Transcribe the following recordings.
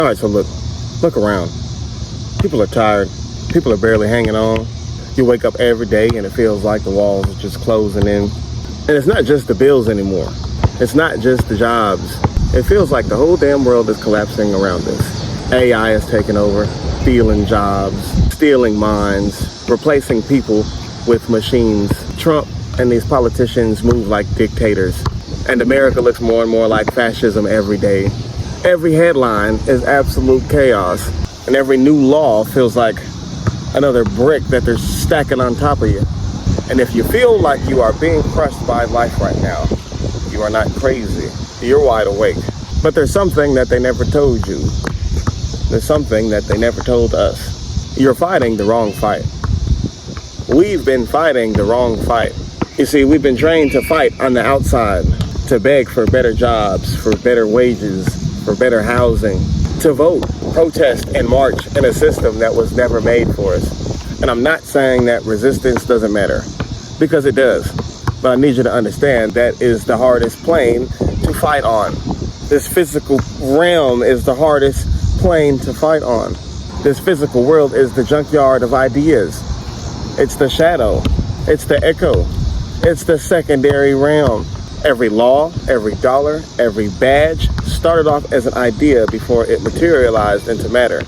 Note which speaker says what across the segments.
Speaker 1: All right, so look around. People are tired. People are barely hanging on. You wake up every day and it feels like the walls are just closing in. And it's not just the bills anymore. It's not just the jobs. It feels like the whole damn world is collapsing around us. AI is taking over, stealing jobs, stealing minds, replacing people with machines. Trump and these politicians move like dictators. And America looks more and more like fascism every day. Every headline is absolute chaos. And every new law feels like another brick that they're stacking on top of you. And if you feel like you are being crushed by life right now, you are not crazy. You're wide awake. But there's something that they never told you. There's something that they never told us. You're fighting the wrong fight. We've been fighting the wrong fight. You see, we've been trained to fight on the outside, to beg for better jobs, for better wages, for better housing, to vote, protest, and march in a system that was never made for us. And I'm not saying that resistance doesn't matter, because it does. But I need you to understand that is the hardest plane to fight on. This physical realm is the hardest plane to fight on. This physical world is the junkyard of ideas. It's the shadow. It's the echo. It's the secondary realm. Every law, every dollar, every badge started off as an idea before it materialized into matter.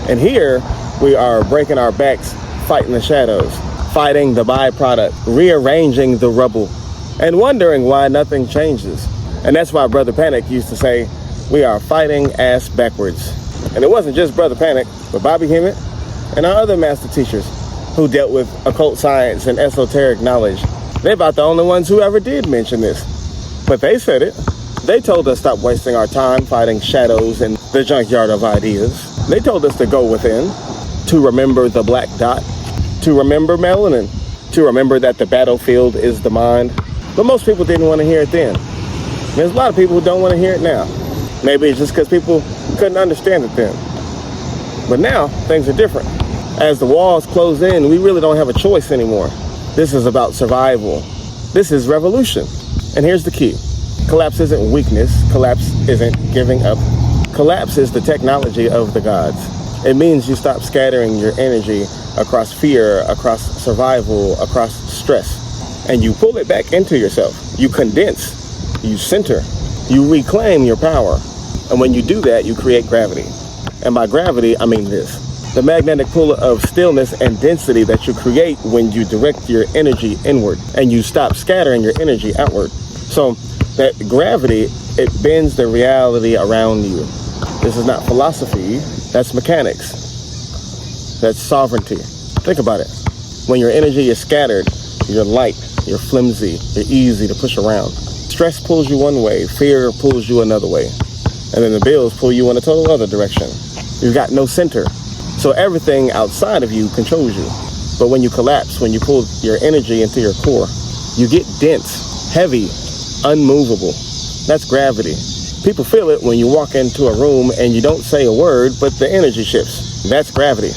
Speaker 1: And here we are breaking our backs, fighting the shadows, fighting the byproduct, rearranging the rubble, and wondering why nothing changes. And that's why Brother Panic used to say, we are fighting ass backwards. And it wasn't just Brother Panic, but Bobby Hemmett and our other master teachers who dealt with occult science and esoteric knowledge. They're about the only ones who ever did mention this. But they said it. They told us stop wasting our time fighting shadows in the junkyard of ideas. They told us to go within, to remember the black dot, to remember melanin, to remember that the battlefield is the mind. But most people didn't want to hear it then. There's a lot of people who don't want to hear it now. Maybe it's just because people couldn't understand it then. But now, things are different. As the walls close in, we really don't have a choice anymore. This is about survival. This is revolution. And here's the key. Collapse isn't weakness. Collapse isn't giving up. Collapse is the technology of the gods. It means you stop scattering your energy across fear, across survival, across stress, and you pull it back into yourself. You condense, you center, you reclaim your power. And when you do that, you create gravity. And by gravity, I mean this. The magnetic pull of stillness and density that you create when you direct your energy inward and you stop scattering your energy outward. So that gravity, it bends the reality around you. This is not philosophy, that's mechanics. That's sovereignty. Think about it. When your energy is scattered, you're light, you're flimsy, you're easy to push around. Stress pulls you one way, fear pulls you another way. And then the bills pull you in a total other direction. You've got no center. So everything outside of you controls you. But when you collapse, when you pull your energy into your core, you get dense, heavy, unmovable. That's gravity. People feel it when you walk into a room and you don't say a word, but the energy shifts. That's gravity.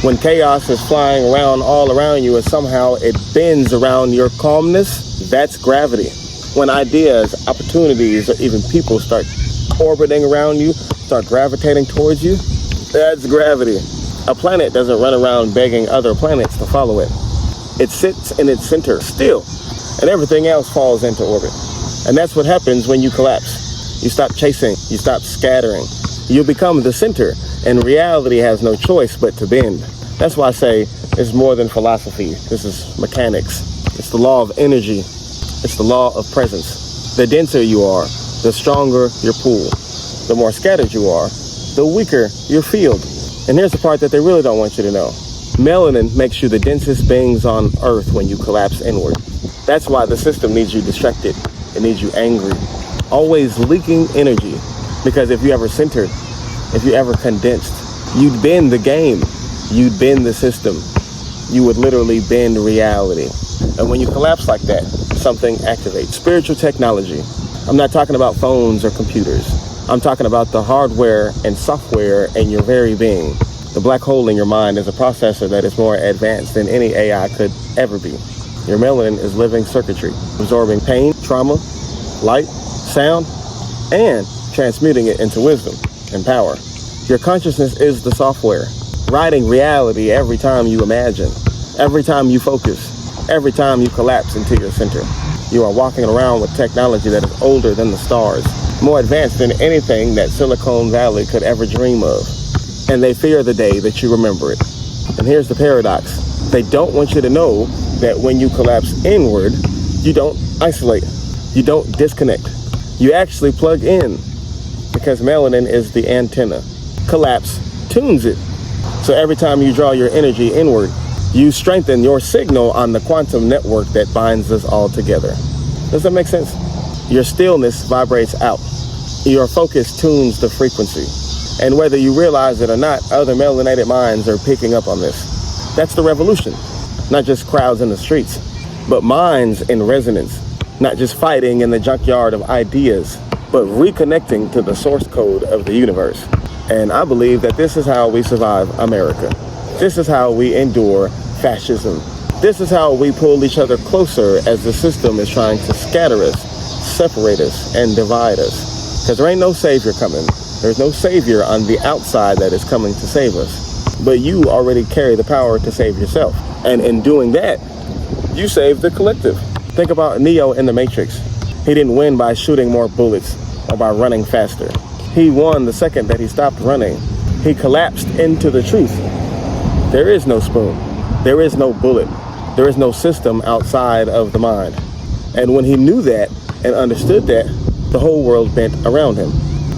Speaker 1: When chaos is flying around all around you and somehow it bends around your calmness, that's gravity. When ideas, opportunities, or even people start orbiting around you, start gravitating towards you, that's gravity. A planet doesn't run around begging other planets to follow it. It sits in its center still, and everything else falls into orbit. And that's what happens when you collapse. You stop chasing, you stop scattering. You become the center, and reality has no choice but to bend. That's why I say it's more than philosophy. This is mechanics. It's the law of energy. It's the law of presence. The denser you are, the stronger your pull. The more scattered you are, the weaker your field. And here's the part that they really don't want you to know. Melanin makes you the densest beings on earth when you collapse inward. That's why the system needs you distracted. It needs you angry. Always leaking energy. Because if you ever centered, if you ever condensed, you'd bend the game. You'd bend the system. You would literally bend reality. And when you collapse like that, something activates. Spiritual technology. I'm not talking about phones or computers. I'm talking about the hardware and software in your very being. The black hole in your mind is a processor that is more advanced than any AI could ever be. Your melanin is living circuitry, absorbing pain, trauma, light, sound, and transmuting it into wisdom and power. Your consciousness is the software, writing reality every time you imagine, every time you focus, every time you collapse into your center. You are walking around with technology that is older than the stars, more advanced than anything that Silicon Valley could ever dream of. And they fear the day that you remember it. And here's the paradox. They don't want you to know that when you collapse inward, you don't isolate, you don't disconnect. You actually plug in, because melanin is the antenna. Collapse tunes it. So every time you draw your energy inward, you strengthen your signal on the quantum network that binds us all together. Does that make sense? Your stillness vibrates out. Your focus tunes the frequency. And whether you realize it or not, other melanated minds are picking up on this. That's the revolution. Not just crowds in the streets, but minds in resonance. Not just fighting in the junkyard of ideas, but reconnecting to the source code of the universe. And I believe that this is how we survive America. This is how we endure fascism. This is how we pull each other closer as the system is trying to scatter us, separate us, and divide us. Because there ain't no savior coming. There's no savior on the outside that is coming to save us. But you already carry the power to save yourself. And in doing that, you save the collective. Think about Neo in the Matrix. He didn't win by shooting more bullets or by running faster. He won the second that he stopped running. He collapsed into the truth. There is no spoon. There is no bullet. There is no system outside of the mind. And when he knew that and understood that, the whole world bent around him.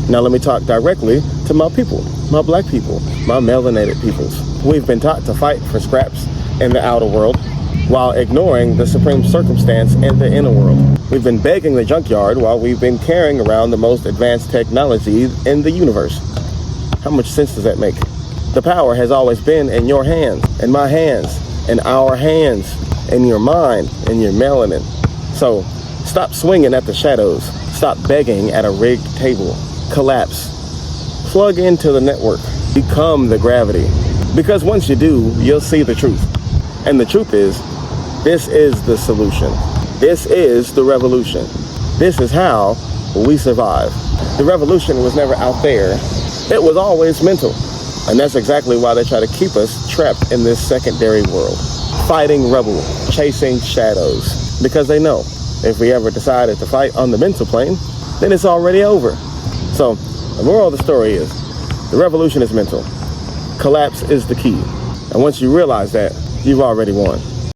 Speaker 1: Now let me talk directly to my people, my black people, my melanated peoples. We've been taught to fight for scraps in the outer world while ignoring the supreme circumstance in the inner world. We've been begging the junkyard while we've been carrying around the most advanced technology in the universe. How much sense does that make? The power has always been in your hands, in my hands, in our hands, in your mind, in your melanin. So stop swinging at the shadows. Stop begging at a rigged table. Collapse. Plug into the network. Become the gravity. Because once you do, you'll see the truth. And the truth is, this is the solution. This is the revolution. This is how we survive. The revolution was never out there. It was always mental. And that's exactly why they try to keep us trapped in this secondary world. Fighting rubble, chasing shadows. Because they know if we ever decided to fight on the mental plane, then it's already over. So the moral of the story is, the revolution is mental. Collapse is the key. And once you realize that, you've already won.